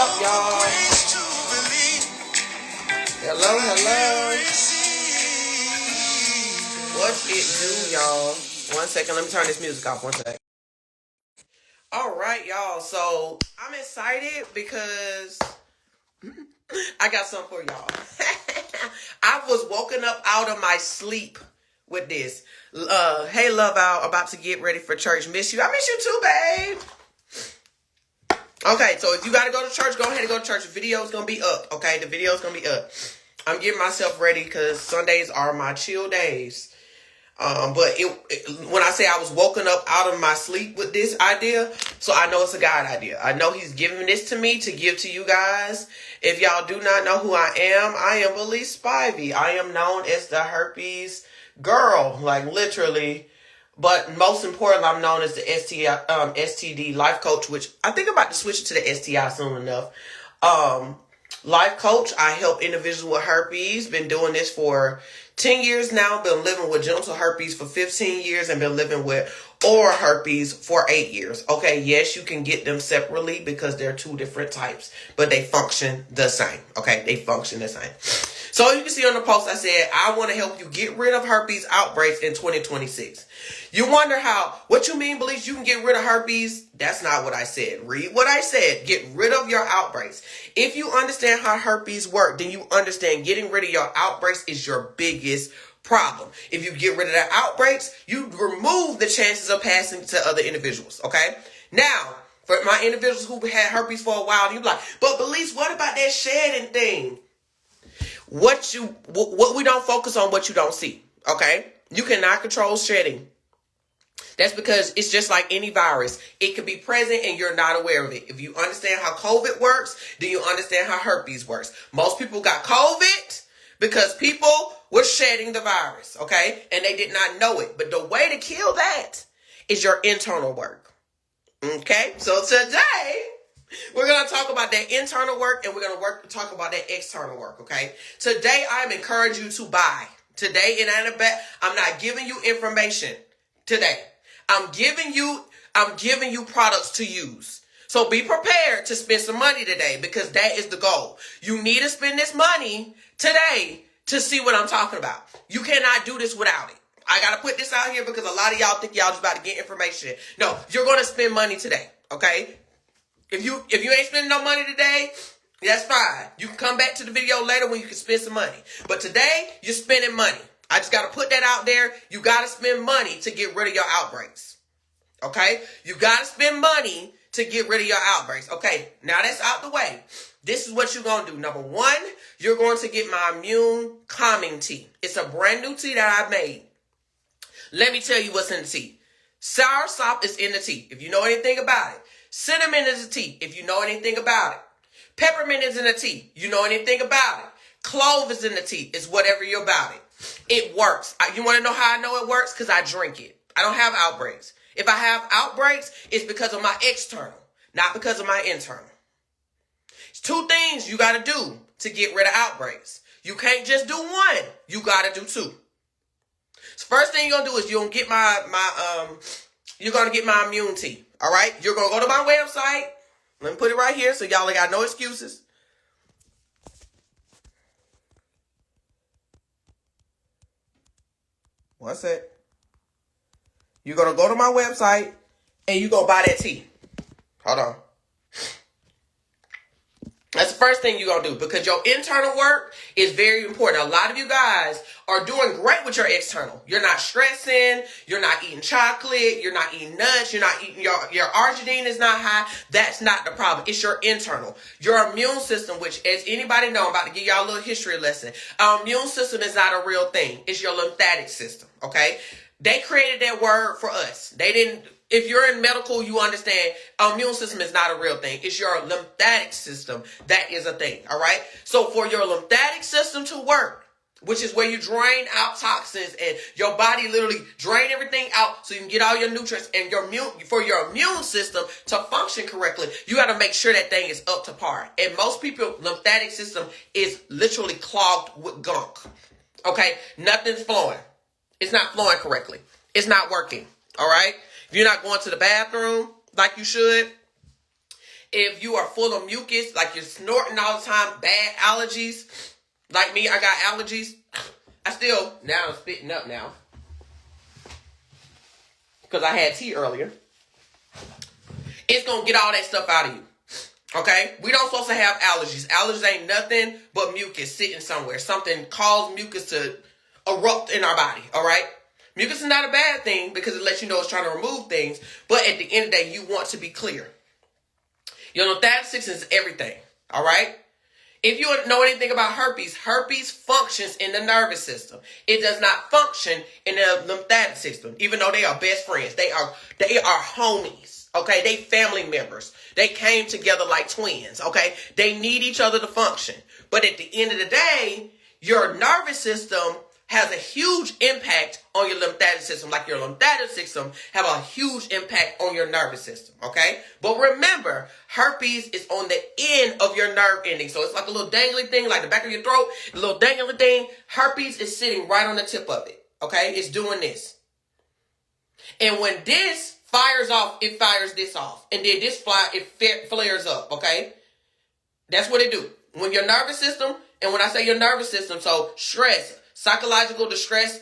up, y'all? Hello, hello. What's it do, y'all? 1 second, let me turn this music off. 1 second. All right, y'all. So I'm excited because I got something for y'all. I was woken up out of my sleep with this. Hey, love out. About to get ready for church. Miss you. I miss you too, babe. Okay, so if you got to go to church, go ahead and go to church. The video's going to be up, okay? The video's going to be up. I'm getting myself ready because Sundays are my chill days. But when I say I was woken up out of my sleep with this idea, so I know it's a God idea. I know he's giving this to me to give to you guys. If y'all do not know who I am Belize Spivey. I am known as the herpes girl, like literally. But most importantly, I'm known as the STD life coach, which I think I'm about to switch it to the STI soon enough. Life coach, I help individuals with herpes. Been doing this for 10 years now. Been living with genital herpes for 15 years and been living with oral herpes for 8 years. Okay, yes, you can get them separately because they're two different types, but they function the same. Okay, they function the same. So you can see on the post, I said, I want to help you get rid of herpes outbreaks in 2026. You wonder what you mean, Belize, you can get rid of herpes? That's not what I said. Read what I said. Get rid of your outbreaks. If you understand how herpes work, then you understand getting rid of your outbreaks is your biggest problem. If you get rid of the outbreaks, you remove the chances of passing to other individuals, okay? Now, for my individuals who had herpes for a while, you're like, but Belize, what about that shedding thing? What we don't focus on, what you don't see, okay? You cannot control shedding. That's because it's just like any virus. It can be present and you're not aware of it. If you understand how COVID works, then you understand how herpes works. Most people got COVID because people were shedding the virus, okay? And they did not know it. But the way to kill that is your internal work, okay? So today, we're going to talk about that internal work and we're going to talk about that external work, okay? Today, I'm encouraging you to buy. Today, I'm not giving you information today. I'm giving you products to use. So be prepared to spend some money today because that is the goal. You need to spend this money today to see what I'm talking about. You cannot do this without it. I got to put this out here because a lot of y'all think y'all just about to get information. No, you're going to spend money today, okay? If you ain't spending no money today, that's fine. You can come back to the video later when you can spend some money. But today, you're spending money. I just got to put that out there. You got to spend money to get rid of your outbreaks. Okay? You got to spend money to get rid of your outbreaks. Okay, now that's out the way. This is what you're going to do. Number one, you're going to get my immune calming tea. It's a brand new tea that I made. Let me tell you what's in the tea. Sour sop is in the tea, if you know anything about it. Cinnamon is a tea, if you know anything about it. Peppermint is in the tea, you know anything about it. Clove is in the tea, it's whatever you're about it. It works. You want to know how I know it works? Because I drink it. I don't have outbreaks. If I have outbreaks, it's because of my external, not because of my internal. It's two things you got to do to get rid of outbreaks. You can't just do one. You got to do two. So first thing you're going to do is you're going to get you're going to get my immune tea. All right? You're going to go to my website. Let me put it right here so y'all ain't got no excuses. One sec. You're going to go to my website and you're going to buy that tea. Hold on. That's the first thing you're going to do because your internal work is very important. A lot of you guys are doing great with your external. You're not stressing. You're not eating chocolate. You're not eating nuts. You're not eating your arginine is not high. That's not the problem. It's your internal. Your immune system, which as anybody know, I'm about to give y'all a little history lesson. Our immune system is not a real thing. It's your lymphatic system. Okay. They created that word for us. They didn't. If you're in medical, you understand immune system is not a real thing. It's your lymphatic system that is a thing, all right? So for your lymphatic system to work, which is where you drain out toxins and your body literally drain everything out so you can get all your nutrients and for your immune system to function correctly, you got to make sure that thing is up to par. And most people's lymphatic system is literally clogged with gunk, okay? Nothing's flowing. It's not flowing correctly. It's not working, all right? If you're not going to the bathroom like you should, If you are full of mucus, like you're snorting all the time, bad allergies, like me, I got allergies. Now I'm spitting up now. Because I had tea earlier. It's going to get all that stuff out of you. Okay? We don't supposed to have allergies. Allergies ain't nothing but mucus sitting somewhere. Something caused mucus to erupt in our body. All right? Mucus is not a bad thing because it lets you know it's trying to remove things. But at the end of the day, you want to be clear. Your lymphatic system is everything. All right? If you know anything about herpes, herpes functions in the nervous system. It does not function in the lymphatic system, even though they are best friends. They are homies, okay? They family members. They came together like twins, okay? They need each other to function. But at the end of the day, your nervous system has a huge impact on your lymphatic system. Like your lymphatic system have a huge impact on your nervous system, okay? But remember, herpes is on the end of your nerve ending. So it's like a little dangly thing, like the back of your throat, a little dangly thing. Herpes is sitting right on the tip of it, okay? It's doing this. And when this fires off, it fires this off. And then this flares up, okay? That's what it do. When your nervous system, and when I say your nervous system, so stress, psychological distress,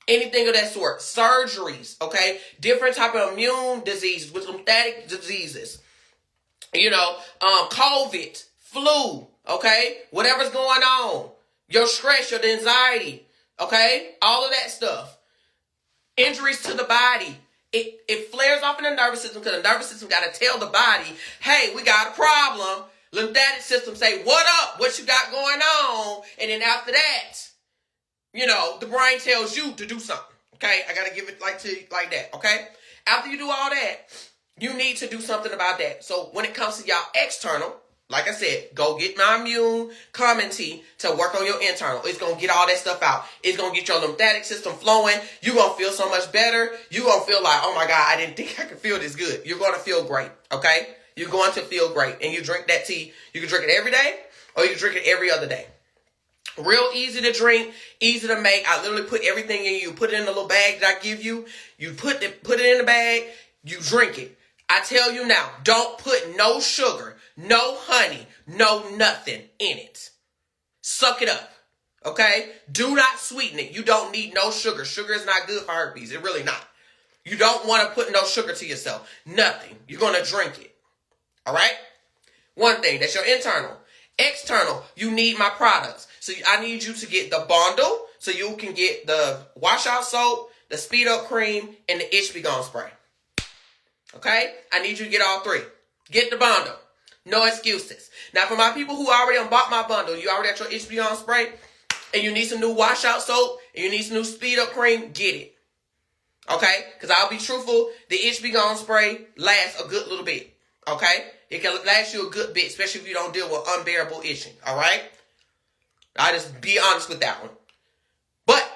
anything of that sort, surgeries, okay, different type of immune diseases, with lymphatic diseases, COVID, flu, okay, whatever's going on, your stress, your anxiety, okay, all of that stuff, injuries to the body, it flares off in the nervous system because the nervous system got to tell the body, hey, we got a problem. Lymphatic system say, what up? What you got going on? And then after that, the brain tells you to do something. Okay? I got to give it like that. Okay? After you do all that, you need to do something about that. So when it comes to y'all external, like I said, go get my immune calming tea to work on your internal. It's going to get all that stuff out. It's going to get your lymphatic system flowing. You're going to feel so much better. You're going to feel like, oh my God, I didn't think I could feel this good. You're going to feel great. Okay? You're going to feel great. And you drink that tea. You can drink it every day or you can drink it every other day. Real easy to drink, easy to make. I literally put everything in you. Put it in a little bag that I give you. You put it in the bag. You drink it. I tell you now, don't put no sugar, no honey, no nothing in it. Suck it up. Okay? Do not sweeten it. You don't need no sugar. Sugar is not good for herpes. It's really not. You don't want to put no sugar to yourself. Nothing. You're going to drink it. All right? One thing, that's your internal. External, you need my products. So I need you to get the bundle so you can get the washout soap, the speed up cream, and the itch be gone spray. Okay? I need you to get all three. Get the bundle. No excuses. Now for my people who already bought my bundle, you already got your itch be gone spray, and you need some new washout soap, and you need some new speed up cream, get it. Okay? Because I'll be truthful, the itch be gone spray lasts a good little bit. Okay? It can last you a good bit, especially if you don't deal with unbearable itching. All right? I just be honest with that one. But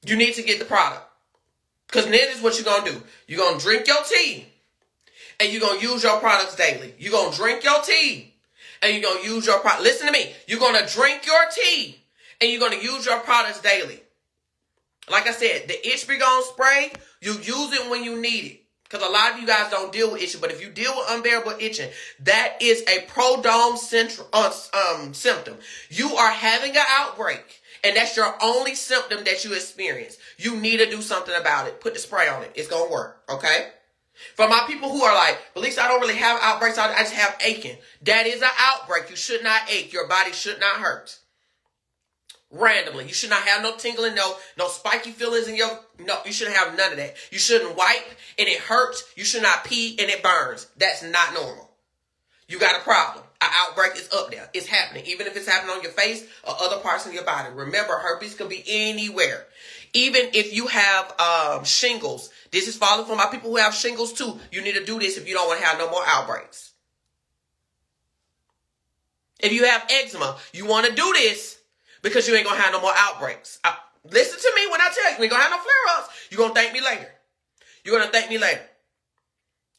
you need to get the product. Because then this is what you're going to do. You're going to drink your tea. And you're going to use your products daily. You're going to drink your tea. And you're going to use your product. Listen to me. You're going to drink your tea. And you're going to use your products daily. Like I said, the itch be gone spray, you use it when you need it. Because a lot of you guys don't deal with itching. But if you deal with unbearable itching, that is a prodrome symptom. You are having an outbreak. And that's your only symptom that you experience. You need to do something about it. Put the spray on it. It's going to work. Okay? For my people who are like, but at least I don't really have outbreaks. I just have aching. That is an outbreak. You should not ache. Your body should not hurt. Randomly. You should not have no tingling, no spiky feelings in no, you shouldn't have none of that. You shouldn't wipe and it hurts. You should not pee and it burns. That's not normal. You got a problem. An outbreak is up there. It's happening. Even if it's happening on your face or other parts of your body. Remember, herpes can be anywhere. Even if you have shingles. This is following for my people who have shingles too. You need to do this if you don't want to have no more outbreaks. If you have eczema, you want to do this because you ain't going to have no more outbreaks. Listen to me when I tell you, you ain't going to have no flare-ups. You're going to thank me later. You're going to thank me later.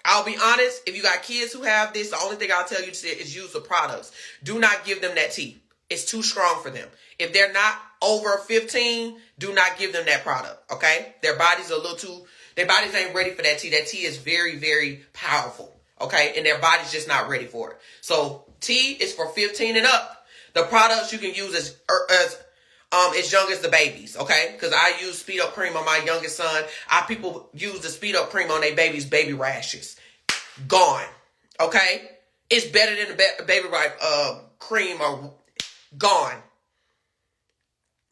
I'll be honest, if you got kids who have this, the only thing I'll tell you to is use the products. Do not give them that tea. It's too strong for them. If they're not over 15, do not give them that product, okay? Their bodies ain't ready for that tea. That tea is very, very powerful, okay? And their body's just not ready for it. So tea is for 15 and up. The products you can use as young as the babies, okay? Because I use speed up cream on my youngest son. People use the speed up cream on their baby's baby rashes. Gone, okay? It's better than the baby cream or gone.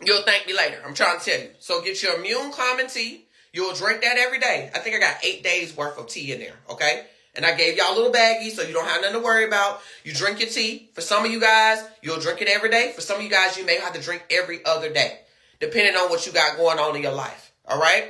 You'll thank me later. I'm trying to tell you. So get your immune calming tea. You'll drink that every day. I think I got 8 days worth of tea in there, okay? And I gave y'all a little baggie so you don't have nothing to worry about. You drink your tea. For some of you guys, you'll drink it every day. For some of you guys, you may have to drink every other day, depending on what you got going on in your life, all right?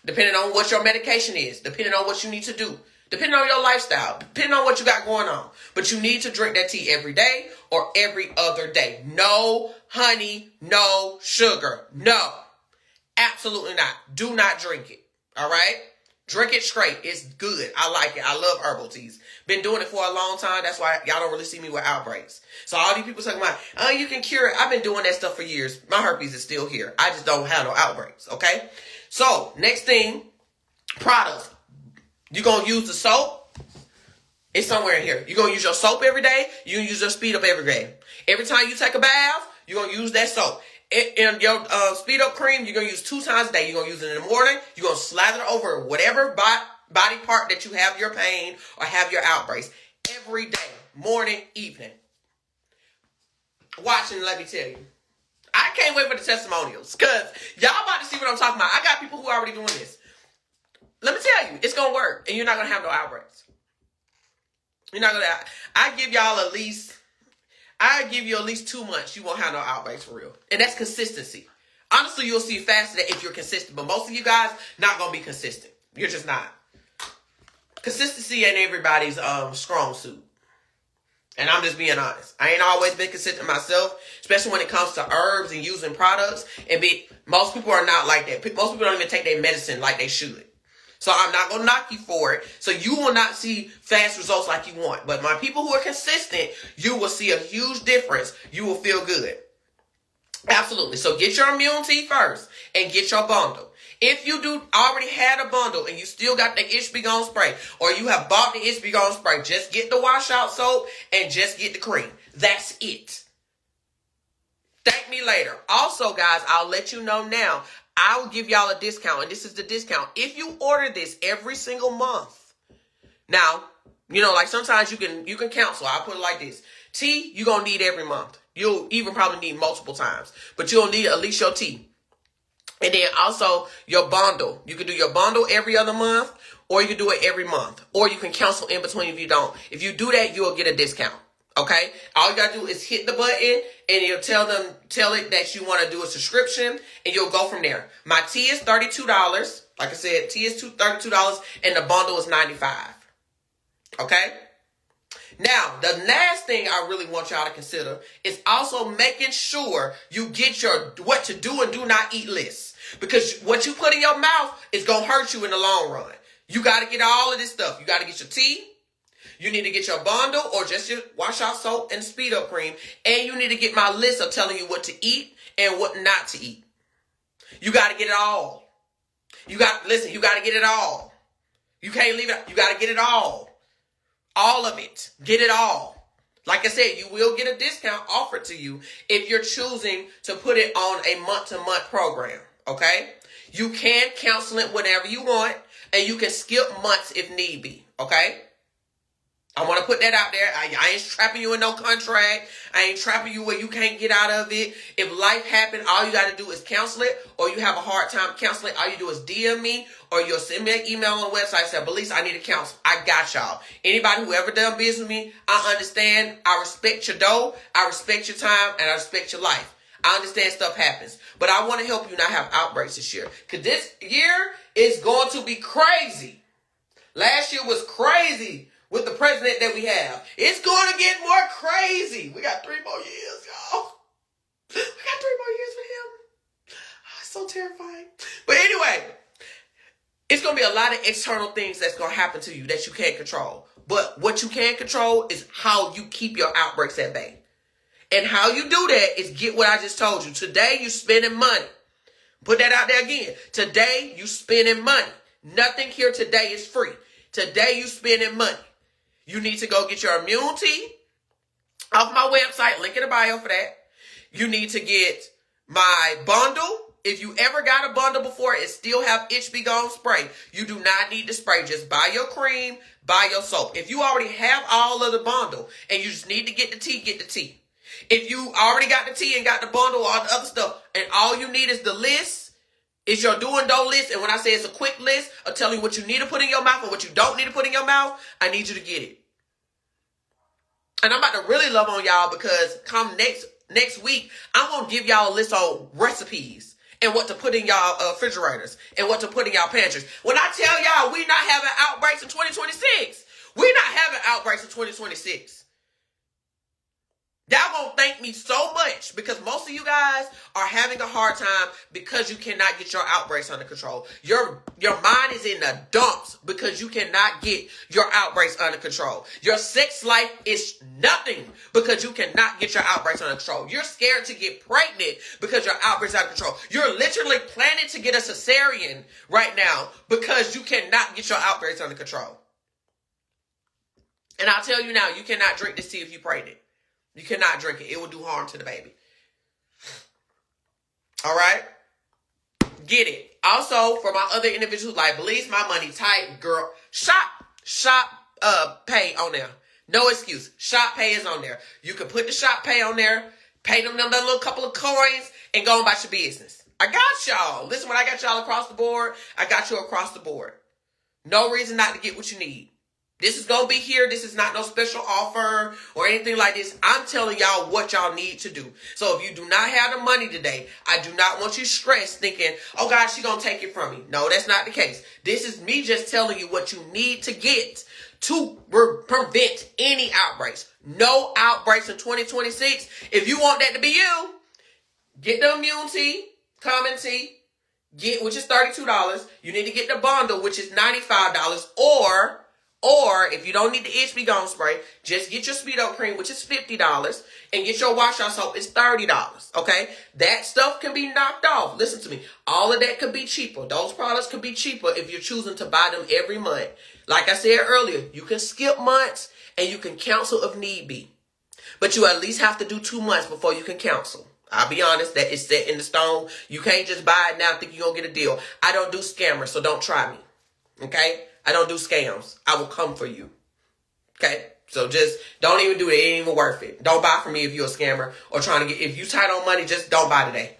Depending on what your medication is, depending on what you need to do, depending on your lifestyle, depending on what you got going on. But you need to drink that tea every day or every other day. No honey, no sugar, no. Absolutely not. Do not drink it, all right? Drink it straight. It's good. I like it. I love herbal teas. Been doing it for a long time. That's why y'all don't really see me with outbreaks. So all these people talking about, oh, you can cure it. I've been doing that stuff for years. My herpes is still here. I just don't have no outbreaks, okay? So next thing, products. You're going to use the soap. It's somewhere in here. You're going to use your soap every day. You're going to use your speed up every day. Every time you take a bath, you're going to use that soap. And your speed up cream, you're going to use 2 times a day. You're going to use it in the morning. You're going to slather it over whatever body part that you have your pain or have your outbreaks. Every day, morning, evening. Watch and let me tell you. I can't wait for the testimonials because y'all about to see what I'm talking about. I got people who are already doing this. Let me tell you, it's going to work and you're not going to have no outbreaks. You're not going to. I give you at least 2 months. You won't have no outbreaks for real. And that's consistency. Honestly, you'll see faster if you're consistent. But most of you guys not going to be consistent. You're just not. Consistency ain't everybody's strong suit. And I'm just being honest. I ain't always been consistent myself, especially when it comes to herbs and using products. Most people are not like that. Most people don't even take their medicine like they should. So I'm not going to knock you for it. So you will not see fast results like you want. But my people who are consistent, you will see a huge difference. You will feel good. Absolutely. So get your immunity first and get your bundle. If you do already had a bundle and you still got the Itch Be Gone spray or you have bought the Itch Be Gone spray, just get the washout soap and just get the cream. That's it. Thank me later. Also, guys, I'll let you know now. I will give y'all a discount, and this is the discount. If you order this every single month. Now, like sometimes you can cancel. I'll put it like this. Tea, you're going to need every month. You'll even probably need multiple times. But you'll need at least your tea. And then also your bundle. You can do your bundle every other month, or you can do it every month. Or you can cancel in between if you don't. If you do that, you'll get a discount. Okay? All you got to do is hit the button and you'll tell it that you want to do a subscription and you'll go from there. My tea is $32. Like I said, tea is $32 and the bundle is $95. Okay? Now, the last thing I really want y'all to consider is also making sure you get your what to do and do not eat list. Because what you put in your mouth is going to hurt you in the long run. You got to get all of this stuff. You got to get your tea. You need to get your bundle or just your washout soap and speed up cream. And you need to get my list of telling you what to eat and what not to eat. You got to get it all. You got to get it all. You can't leave it out. You got to get it all. All of it. Get it all. Like I said, you will get a discount offered to you if you're choosing to put it on a month-to-month program. Okay? You can cancel it whenever you want. And you can skip months if need be. Okay? I want to put that out there. I ain't trapping you in no contract. I ain't trapping you where you can't get out of it. If life happened, all you got to do is cancel it, or you have a hard time canceling, all you do is DM me, or you'll send me an email on the website, say, Belise, I need to cancel. I got y'all. Anybody who ever done business with me, I understand. I respect your dough. I respect your time, and I respect your life. I understand stuff happens. But I want to help you not have outbreaks this year. Because this year is going to be crazy. Last year was crazy. With the president that we have. It's going to get more crazy. We got 3 more years, y'all. We got 3 more years with him. Oh, it's so terrifying. But anyway, it's going to be a lot of external things that's going to happen to you that you can't control. But what you can control is how you keep your outbreaks at bay. And how you do that is get what I just told you. Today, you're spending money. Put that out there again. Today, you spending money. Nothing here today is free. Today you spending money. You need to go get your immunity off my website. Link in the bio for that. You need to get my bundle. If you ever got a bundle before, it still have Itch Be Gone spray. You do not need the spray. Just buy your cream, buy your soap. If you already have all of the bundle and you just need to get the tea, get the tea. If you already got the tea and got the bundle, all the other stuff, and all you need is the list, it's your do and don't list. And when I say it's a quick list of telling you what you need to put in your mouth and what you don't need to put in your mouth, I need you to get it. And I'm about to really love on y'all because come next week, I'm going to give y'all a list of recipes and what to put in y'all refrigerators and what to put in y'all pantries. When I tell y'all we not having outbreaks in 2026, we not having outbreaks in 2026. Y'all gonna thank me so much because most of you guys are having a hard time because you cannot get your outbreaks under control. Your mind is in the dumps because you cannot get your outbreaks under control. Your sex life is nothing because you cannot get your outbreaks under control. You're scared to get pregnant because your outbreaks are under control. You're literally planning to get a cesarean right now because you cannot get your outbreaks under control. And I'll tell you now, you cannot drink this tea if you're pregnant. You cannot drink it. It will do harm to the baby. All right? Get it. Also, for my other individuals like, believes my money tight, girl, shop pay on there. No excuse. Shop pay is on there. You can put the shop pay on there, pay them little couple of coins, and go about your business. I got y'all. Listen, when I got y'all across the board, I got you across the board. No reason not to get what you need. This is going to be here. This is not no special offer or anything like this. I'm telling y'all what y'all need to do. So if you do not have the money today, I do not want you stressed thinking, oh God, she's going to take it from me. No, that's not the case. This is me just telling you what you need to get to prevent any outbreaks. No outbreaks in 2026. If you want that to be you, get the immunity, common tea, which is $32. You need to get the bundle, which is $95, or if you don't need the Itch Be Gone spray, just get your Speedo cream, which is $50, and get your wash out soap, it's $30, okay? That stuff can be knocked off. Listen to me. All of that could be cheaper. Those products could be cheaper if you're choosing to buy them every month. Like I said earlier, you can skip months and you can cancel if need be. But you at least have to do 2 months before you can cancel. I'll be honest, that is set in the stone. You can't just buy it now and think you're going to get a deal. I don't do scammers, so don't try me, okay? I don't do scams. I will come for you. Okay? So just don't even do it. It ain't even worth it. Don't buy from me if you're a scammer or trying to get, if you tight on money, just don't buy today.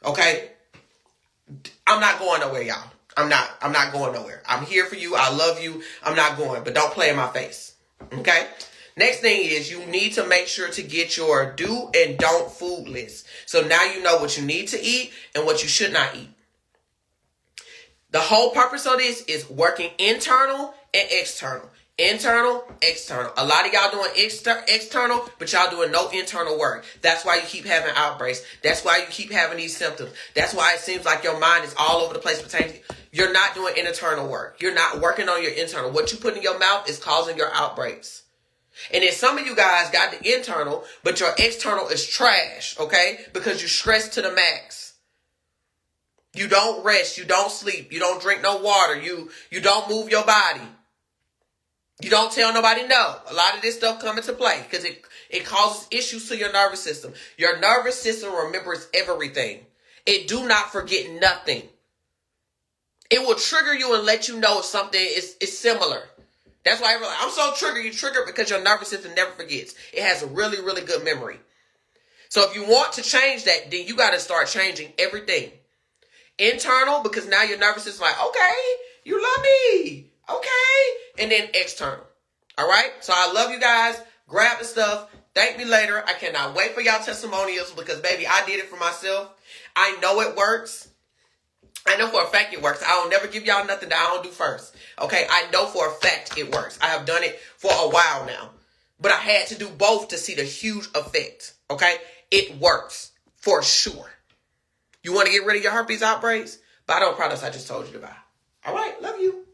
Okay? I'm not going nowhere, y'all. I'm not going nowhere. I'm here for you. I love you. I'm not going, but don't play in my face. Okay? Next thing is you need to make sure to get your do and don't food list. So now you know what you need to eat and what you should not eat. The whole purpose of this is working internal and external. Internal, external. A lot of y'all doing external, but y'all doing no internal work. That's why you keep having outbreaks. That's why you keep having these symptoms. That's why it seems like your mind is all over the place. You're not doing internal work. You're not working on your internal. What you put in your mouth is causing your outbreaks. And then some of you guys got the internal, but your external is trash, okay? Because you're stressed to the max. You don't rest. You don't sleep. You don't drink no water. You don't move your body. You don't tell nobody no. A lot of this stuff come into play because it causes issues to your nervous system. Your nervous system remembers everything. It do not forget nothing. It will trigger you and let you know if something is similar. That's why everyone's like, I'm so triggered. You trigger because your nervous system never forgets. It has a really, really good memory. So if you want to change that, then you got to start changing everything. Internal, because now your nervous system is like, okay, you love me. Okay. And then external. All right. So I love you guys. Grab the stuff. Thank me later. I cannot wait for y'all testimonials because, baby, I did it for myself. I know it works. I know for a fact it works. I will never give y'all nothing that I don't do first. Okay. I know for a fact it works. I have done it for a while now. But I had to do both to see the huge effect. Okay. It works for sure. You want to get rid of your herpes outbreaks? Buy those products I just told you to buy. All right. Love you.